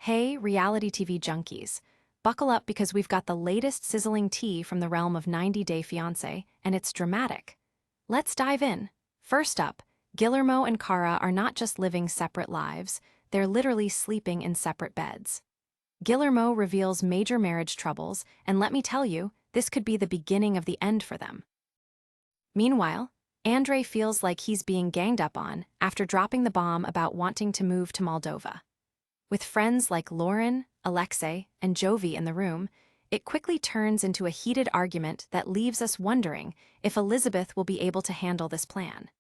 Hey, reality TV junkies. Buckle up because we've got the latest sizzling tea from the realm of 90 Day Fiance, and it's dramatic. Let's dive in. First up, Guillermo and Kara are not just living separate lives, they're literally sleeping in separate beds. Guillermo reveals major marriage troubles, and let me tell you, this could be the beginning of the end for them. Meanwhile, Andrei feels like he's being ganged up on after dropping the bomb about wanting to move to Moldova. With friends like Lauren, Alexei, and Jovi in the room, it quickly turns into a heated argument that leaves us wondering if Elizabeth will be able to handle this plan.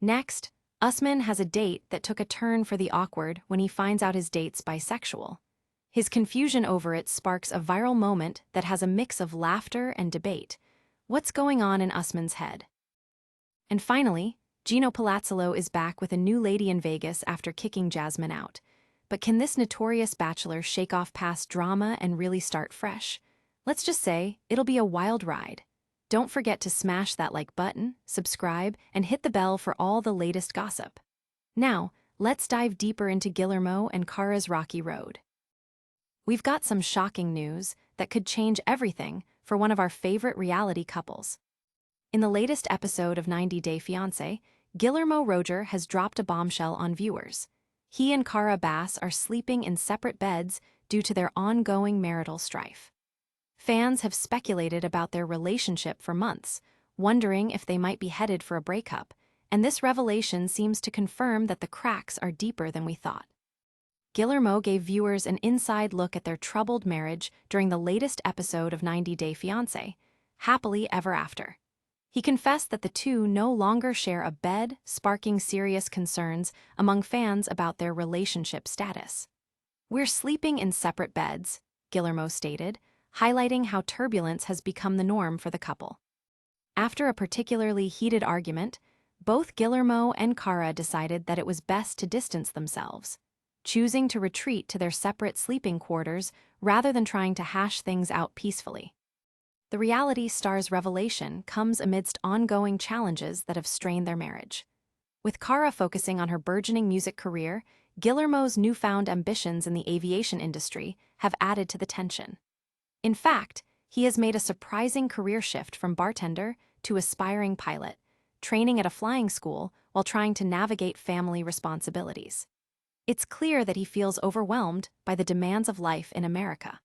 Next, Usman has a date that took a turn for the awkward when he finds out his date's bisexual. His confusion over it sparks a viral moment that has a mix of laughter and debate. What's going on in Usman's head? And finally, Gino Palazzolo is back with a new lady in Vegas after kicking Jasmine out. But can this notorious bachelor shake off past drama and really start fresh? Let's just say, it'll be a wild ride. Don't forget to smash that like button, subscribe, and hit the bell for all the latest gossip. Now, let's dive deeper into Guillermo and Kara's rocky road. We've got some shocking news that could change everything for one of our favorite reality couples. In the latest episode of 90 Day Fiance, Guillermo Roger has dropped a bombshell on viewers. He and Cara are sleeping in separate beds due to their ongoing marital strife. Fans have speculated about their relationship for months, wondering if they might be headed for a breakup, and this revelation seems to confirm that the cracks are deeper than we thought. Guillermo gave viewers an inside look at their troubled marriage during the latest episode of 90 Day Fiance, Happily Ever After. He confessed that the two no longer share a bed, sparking serious concerns among fans about their relationship status. "We're sleeping in separate beds," Guillermo stated, highlighting how turbulence has become the norm for the couple. After a particularly heated argument, both Guillermo and Cara decided that it was best to distance themselves, choosing to retreat to their separate sleeping quarters rather than trying to hash things out peacefully. The reality star's revelation comes amidst ongoing challenges that have strained their marriage. With Cara focusing on her burgeoning music career, Guillermo's newfound ambitions in the aviation industry have added to the tension. In fact, he has made a surprising career shift from bartender to aspiring pilot, training at a flying school while trying to navigate family responsibilities. It's clear that he feels overwhelmed by the demands of life in America.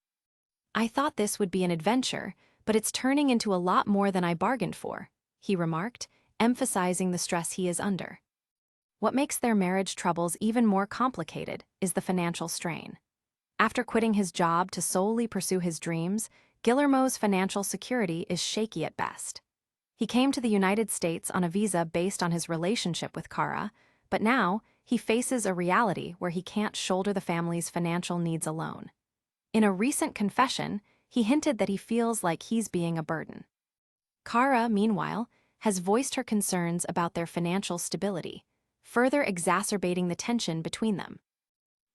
"I thought this would be an adventure, but it's turning into a lot more than I bargained for," he remarked, emphasizing the stress he is under. What makes their marriage troubles even more complicated is the financial strain. After quitting his job to solely pursue his dreams, Guillermo's financial security is shaky at best. He came to the United States on a visa based on his relationship with Cara, but now he faces a reality where he can't shoulder the family's financial needs alone. In a recent confession, he hinted that he feels like he's being a burden. Cara, meanwhile, has voiced her concerns about their financial stability, further exacerbating the tension between them.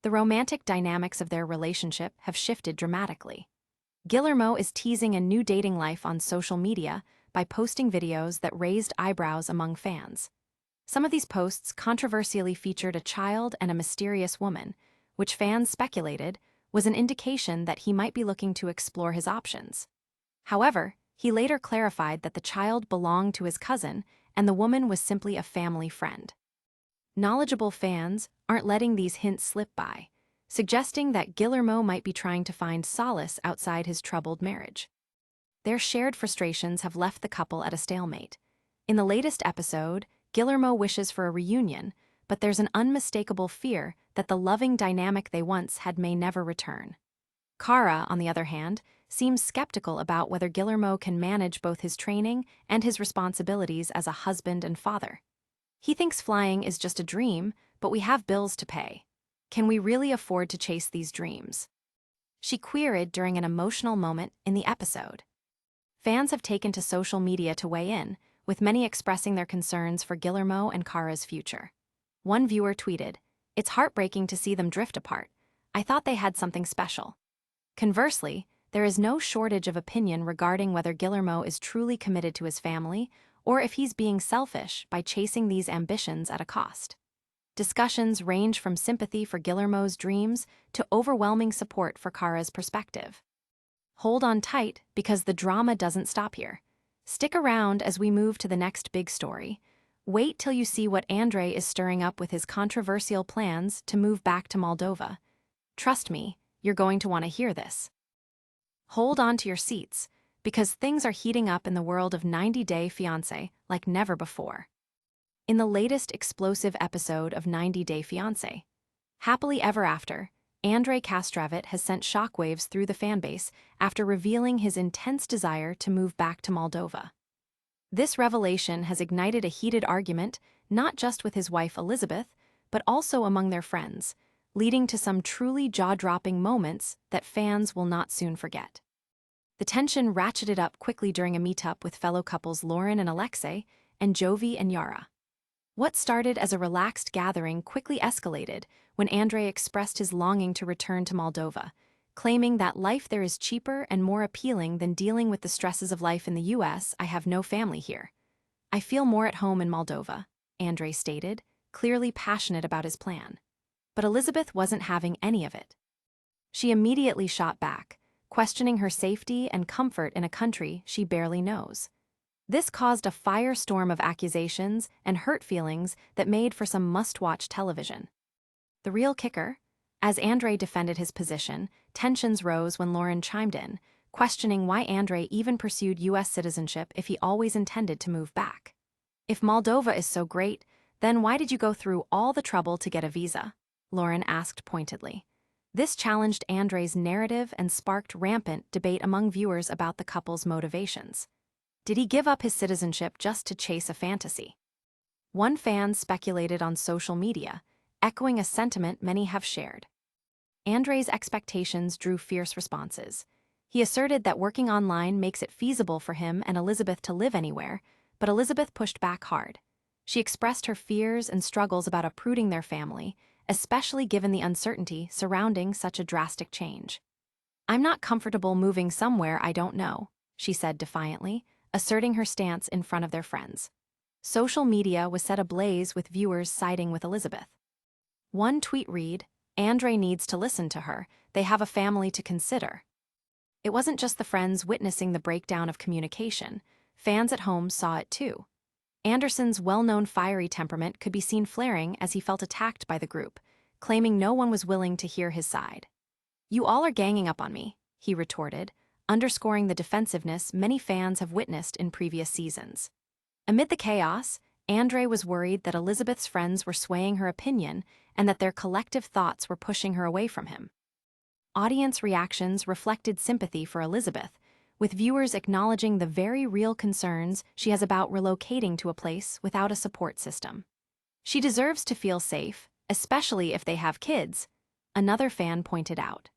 The romantic dynamics of their relationship have shifted dramatically. Guillermo is teasing a new dating life on social media by posting videos that raised eyebrows among fans. Some of these posts controversially featured a child and a mysterious woman, which fans speculated was an indication that he might be looking to explore his options. However, he later clarified that the child belonged to his cousin and the woman was simply a family friend. Knowledgeable fans aren't letting these hints slip by, suggesting that Guillermo might be trying to find solace outside his troubled marriage. Their shared frustrations have left the couple at a stalemate. In the latest episode, Guillermo wishes for a reunion, but there's an unmistakable fear that the loving dynamic they once had may never return. Cara, on the other hand, seems skeptical about whether Guillermo can manage both his training and his responsibilities as a husband and father. He thinks flying is just a dream, but we have bills to pay. Can we really afford to chase these dreams? She queried during an emotional moment in the episode. Fans have taken to social media to weigh in, with many expressing their concerns for Guillermo and Cara's future. One viewer tweeted, "It's heartbreaking to see them drift apart. I thought they had something special." Conversely, there is no shortage of opinion regarding whether Guillermo is truly committed to his family or if he's being selfish by chasing these ambitions at a cost. Discussions range from sympathy for Guillermo's dreams to overwhelming support for Kara's perspective. Hold on tight because the drama doesn't stop here. Stick around as we move to the next big story. Wait till you see what Andrei is stirring up with his controversial plans to move back to Moldova. Trust me, you're going to want to hear this. Hold on to your seats, because things are heating up in the world of 90-Day Fiance like never before. In the latest explosive episode of 90-Day Fiance, Happily Ever After, Andrei Kastravit has sent shockwaves through the fanbase after revealing his intense desire to move back to Moldova. This revelation has ignited a heated argument not just with his wife Elizabeth, but also among their friends, leading to some truly jaw-dropping moments that fans will not soon forget. The tension ratcheted up quickly during a meetup with fellow couples Lauren and Alexei and Jovi and Yara. What started as a relaxed gathering quickly escalated when Andrei expressed his longing to return to Moldova, claiming that life there is cheaper and more appealing than dealing with the stresses of life in the US. I have no family here. I feel more at home in Moldova, Andrei stated, clearly passionate about his plan. But Elizabeth wasn't having any of it. She immediately shot back, questioning her safety and comfort in a country she barely knows. This caused a firestorm of accusations and hurt feelings that made for some must-watch television. The real kicker? As Andrei defended his position, tensions rose when Lauren chimed in, questioning why Andrei even pursued U.S. citizenship if he always intended to move back. If Moldova is so great, then why did you go through all the trouble to get a visa? Lauren asked pointedly. This challenged Andrei's narrative and sparked rampant debate among viewers about the couple's motivations. Did he give up his citizenship just to chase a fantasy? One fan speculated on social media, echoing a sentiment many have shared. Andrei's expectations drew fierce responses. He asserted that working online makes it feasible for him and Elizabeth to live anywhere, but Elizabeth pushed back hard. She expressed her fears and struggles about uprooting their family, especially given the uncertainty surrounding such a drastic change. "I'm not comfortable moving somewhere I don't know," she said defiantly, asserting her stance in front of their friends. Social media was set ablaze with viewers siding with Elizabeth. One tweet read, "Andrei needs to listen to her, they have a family to consider." It wasn't just the friends witnessing the breakdown of communication, fans at home saw it too. Anderson's well-known fiery temperament could be seen flaring as he felt attacked by the group, claiming no one was willing to hear his side. "You all are ganging up on me," he retorted, underscoring the defensiveness many fans have witnessed in previous seasons. Amid the chaos, Andrei was worried that Elizabeth's friends were swaying her opinion and that their collective thoughts were pushing her away from him. Audience reactions reflected sympathy for Elizabeth, with viewers acknowledging the very real concerns she has about relocating to a place without a support system. "She deserves to feel safe, especially if they have kids," another fan pointed out.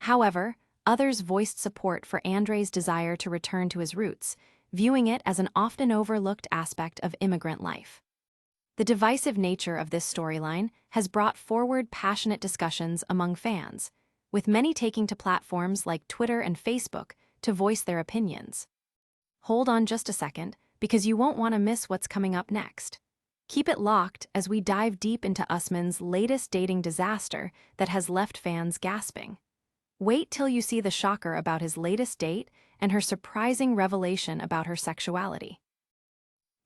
However, others voiced support for Andrei's desire to return to his roots, viewing it as an often overlooked aspect of immigrant life. The divisive nature of this storyline has brought forward passionate discussions among fans, with many taking to platforms like Twitter and Facebook to voice their opinions. Hold on just a second, because you won't want to miss what's coming up next. Keep it locked as we dive deep into Usman's latest dating disaster that has left fans gasping. Wait till you see the shocker about his latest date and her surprising revelation about her sexuality.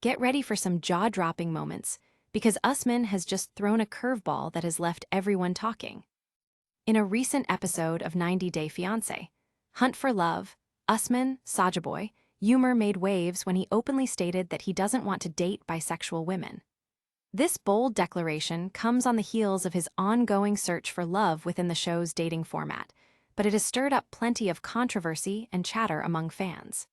Get ready for some jaw-dropping moments, because Usman has just thrown a curveball that has left everyone talking. In a recent episode of 90-Day Fiance, Hunt for Love, Usman, Sajaboy, humor made waves when he openly stated that he doesn't want to date bisexual women. This bold declaration comes on the heels of his ongoing search for love within the show's dating format, but it has stirred up plenty of controversy and chatter among fans.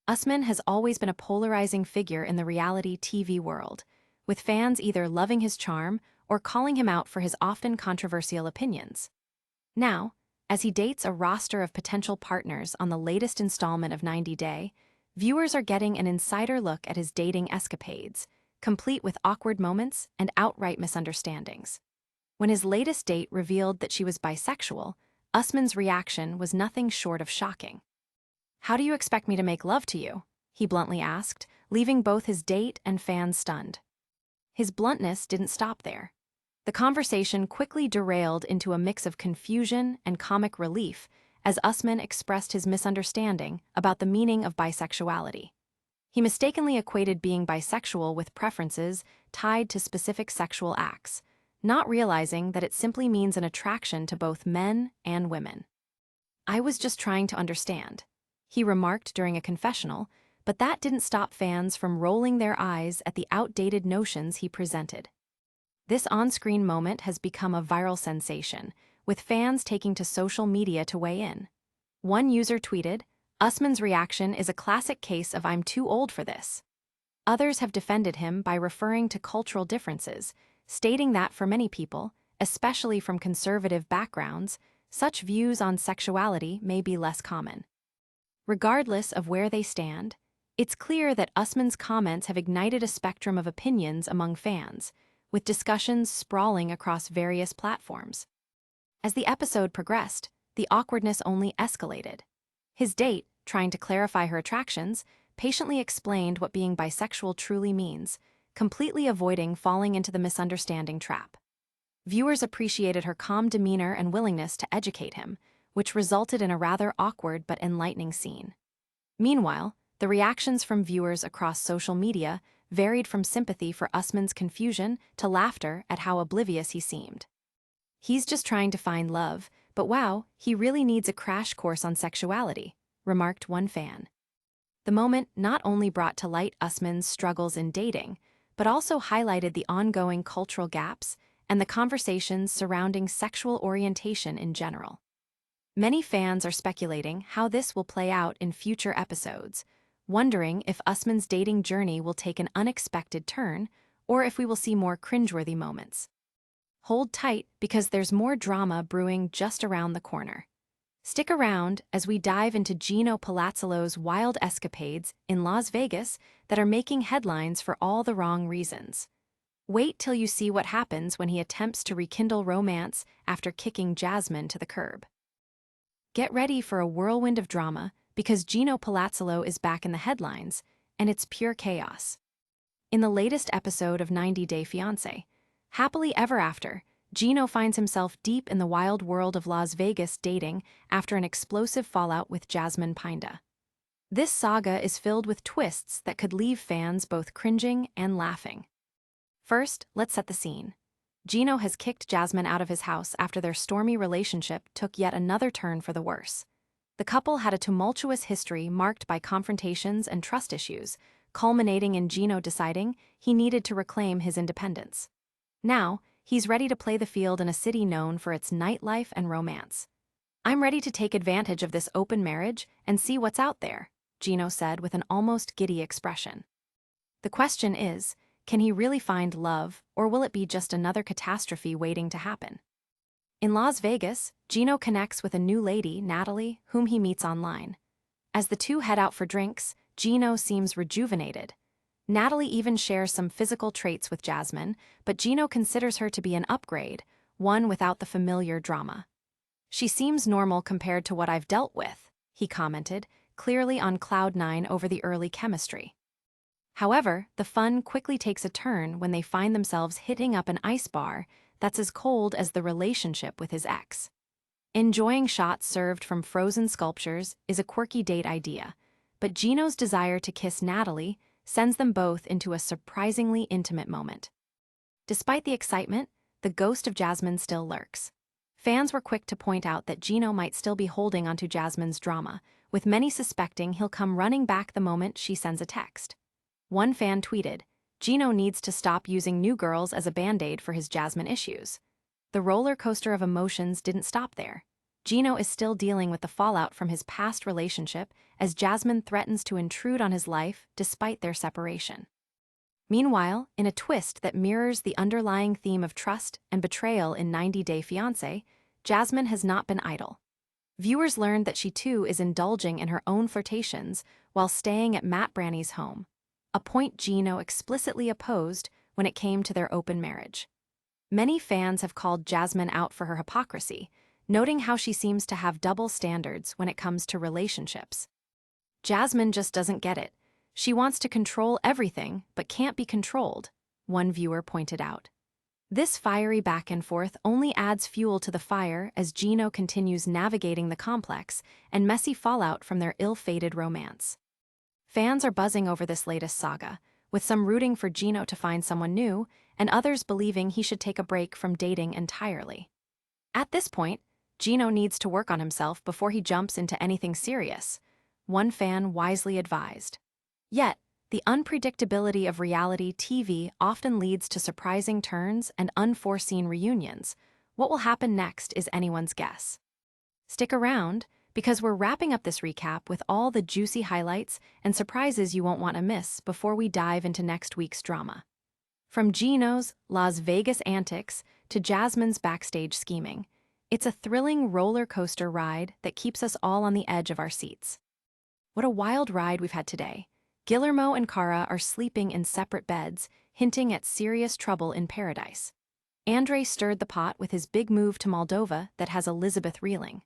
Usman has always been a polarizing figure in the reality TV world, with fans either loving his charm or calling him out for his often controversial opinions. Now, as he dates a roster of potential partners on the latest installment of 90 Day, viewers are getting an insider look at his dating escapades, complete with awkward moments and outright misunderstandings. When his latest date revealed that she was bisexual, Usman's reaction was nothing short of shocking. "How do you expect me to make love to you?" he bluntly asked, leaving both his date and fans stunned. His bluntness didn't stop there. The conversation quickly derailed into a mix of confusion and comic relief as Usman expressed his misunderstanding about the meaning of bisexuality. He mistakenly equated being bisexual with preferences tied to specific sexual acts, not realizing that it simply means an attraction to both men and women. "I was just trying to understand," he remarked during a confessional, but that didn't stop fans from rolling their eyes at the outdated notions he presented. This on-screen moment has become a viral sensation, with fans taking to social media to weigh in. One user tweeted, "Usman's reaction is a classic case of 'I'm too old for this.'" Others have defended him by referring to cultural differences, stating that for many people, especially from conservative backgrounds, such views on sexuality may be less common. Regardless of where they stand, it's clear that Usman's comments have ignited a spectrum of opinions among fans, with discussions sprawling across various platforms. As the episode progressed, the awkwardness only escalated. His date, trying to clarify her attractions, patiently explained what being bisexual truly means, completely avoiding falling into the misunderstanding trap. Viewers appreciated her calm demeanor and willingness to educate him, which resulted in a rather awkward but enlightening scene. Meanwhile, the reactions from viewers across social media varied from sympathy for Usman's confusion to laughter at how oblivious he seemed. "He's just trying to find love, but wow, he really needs a crash course on sexuality," remarked one fan. The moment not only brought to light Usman's struggles in dating, but also highlighted the ongoing cultural gaps and the conversations surrounding sexual orientation in general. Many fans are speculating how this will play out in future episodes, wondering if Usman's dating journey will take an unexpected turn or if we will see more cringeworthy moments. Hold tight because there's more drama brewing just around the corner. Stick around as we dive into Gino Palazzolo's wild escapades in Las Vegas that are making headlines for all the wrong reasons. Wait till you see what happens when he attempts to rekindle romance after kicking Jasmine to the curb. Get ready for a whirlwind of drama because Gino Palazzolo is back in the headlines, and it's pure chaos. In the latest episode of 90 Day Fiance, happily ever after, Gino finds himself deep in the wild world of Las Vegas dating after an explosive fallout with Jasmine Pineda. This saga is filled with twists that could leave fans both cringing and laughing. First, let's set the scene. Gino has kicked Jasmine out of his house after their stormy relationship took yet another turn for the worse. The couple had a tumultuous history marked by confrontations and trust issues, culminating in Gino deciding he needed to reclaim his independence. Now, he's ready to play the field in a city known for its nightlife and romance. "I'm ready to take advantage of this open marriage and see what's out there," Gino said with an almost giddy expression. The question is, can he really find love, or will it be just another catastrophe waiting to happen? In Las Vegas, Gino connects with a new lady, Natalie, whom he meets online. As the two head out for drinks, Gino seems rejuvenated. Natalie even shares some physical traits with Jasmine, but Gino considers her to be an upgrade, one without the familiar drama. "She seems normal compared to what I've dealt with," he commented, clearly on cloud nine over the early chemistry. However, the fun quickly takes a turn when they find themselves hitting up an ice bar that's as cold as the relationship with his ex. Enjoying shots served from frozen sculptures is a quirky date idea, but Gino's desire to kiss Natalie sends them both into a surprisingly intimate moment. Despite the excitement, the ghost of Jasmine still lurks. Fans were quick to point out that Gino might still be holding onto Jasmine's drama, with many suspecting he'll come running back the moment she sends a text. One fan tweeted, "Gino needs to stop using new girls as a band-aid for his Jasmine issues." The roller coaster of emotions didn't stop there. Gino is still dealing with the fallout from his past relationship as Jasmine threatens to intrude on his life despite their separation. Meanwhile, in a twist that mirrors the underlying theme of trust and betrayal in 90 Day Fiance, Jasmine has not been idle. Viewers learned that she too is indulging in her own flirtations while staying at Matt Branny's home, a point Gino explicitly opposed when it came to their open marriage. Many fans have called Jasmine out for her hypocrisy, noting how she seems to have double standards when it comes to relationships. "Jasmine just doesn't get it. She wants to control everything but can't be controlled," one viewer pointed out. This fiery back and forth only adds fuel to the fire as Gino continues navigating the complex and messy fallout from their ill-fated romance. Fans are buzzing over this latest saga, with some rooting for Gino to find someone new and others believing he should take a break from dating entirely. At this point, Gino needs to work on himself before he jumps into anything serious, one fan wisely advised. Yet, the unpredictability of reality TV often leads to surprising turns and unforeseen reunions. What will happen next is anyone's guess. Stick around, because we're wrapping up this recap with all the juicy highlights and surprises you won't want to miss before we dive into next week's drama. From Gino's Las Vegas antics to Jasmine's backstage scheming, it's a thrilling roller coaster ride that keeps us all on the edge of our seats. What a wild ride we've had today. Guillermo and Kara are sleeping in separate beds, hinting at serious trouble in paradise. Andrei stirred the pot with his big move to Moldova that has Elizabeth reeling.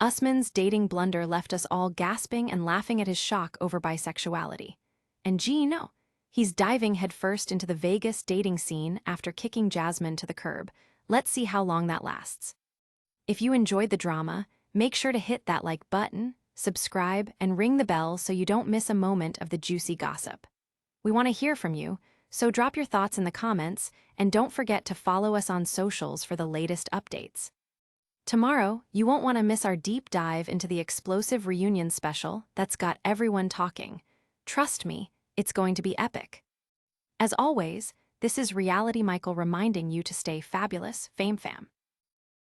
Usman's dating blunder left us all gasping and laughing at his shock over bisexuality. And Gino, he's diving headfirst into the Vegas dating scene after kicking Jasmine to the curb. Let's see how long that lasts. If you enjoyed the drama, make sure to hit that like button, subscribe, and ring the bell so you don't miss a moment of the juicy gossip. We want to hear from you, so drop your thoughts in the comments and don't forget to follow us on socials for the latest updates. Tomorrow, you won't want to miss our deep dive into the explosive reunion special that's got everyone talking. Trust me, it's going to be epic. As always, this is Reality Michael reminding you to stay fabulous, Fame Fam.